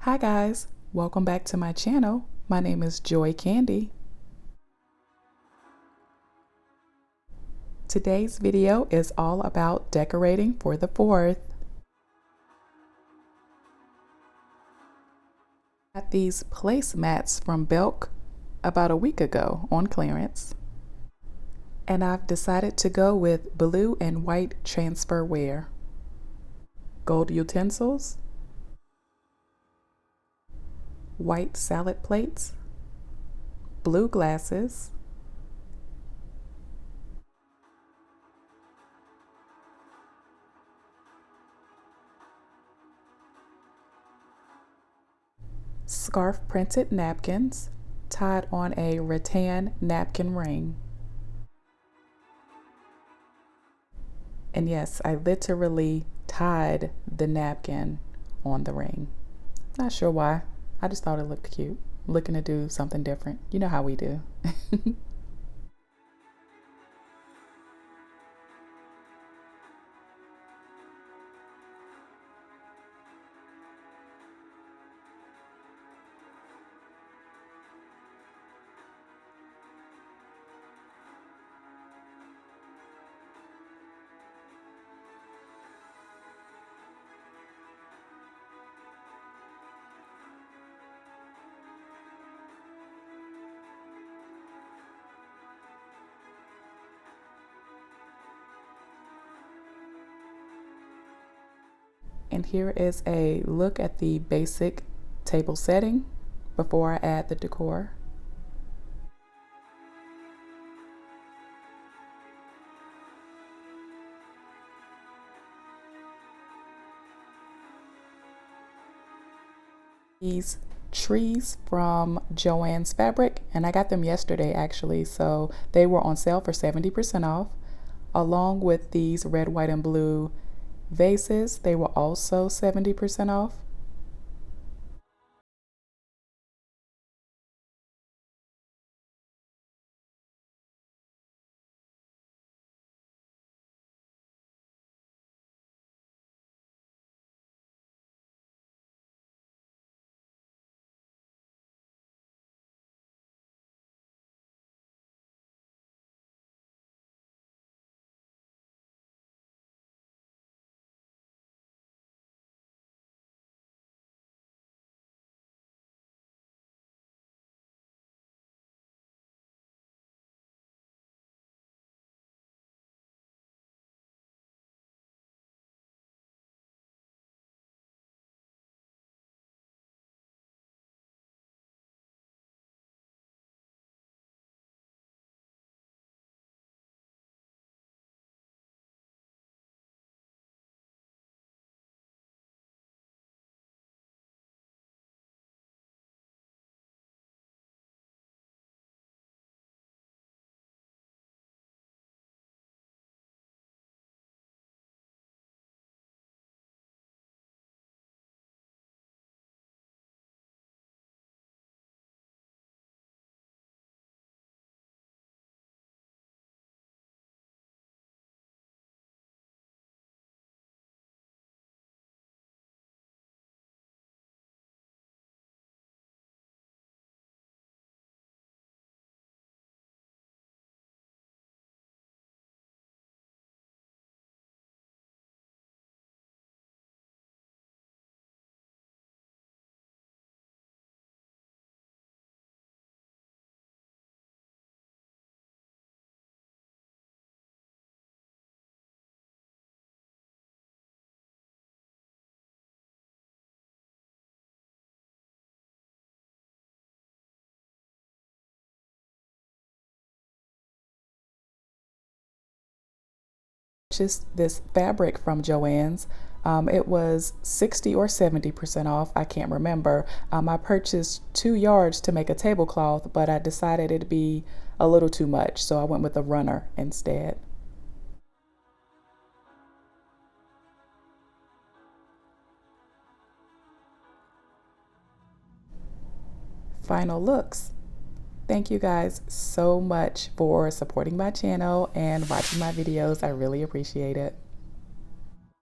Hi guys, welcome back to my channel. My name is Joy Candy. Today's video is all about decorating for the 4th. I got these placemats from Belk about a week ago on clearance. And I've decided to go with blue and white transferware. Gold utensils, white salad plates, blue glasses, scarf printed napkins tied on a rattan napkin ring. And yes, I literally tied the napkin on the ring. Not sure why. I just thought it looked cute. Looking to do something different. You know how we do. And here is a look at the basic table setting before I add the decor. These trees from Joann's Fabric, and I got them yesterday actually, so they were on sale for 70% off, along with these red, white, and blue vases. They were also 70% off. Purchased this fabric from Joann's. It was 60 or 70% off. I can't remember. I purchased 2 yards to make a tablecloth, but I decided it'd be a little too much, so I went with a runner instead. Final looks. Thank you guys so much for supporting my channel and watching my videos. I really appreciate it.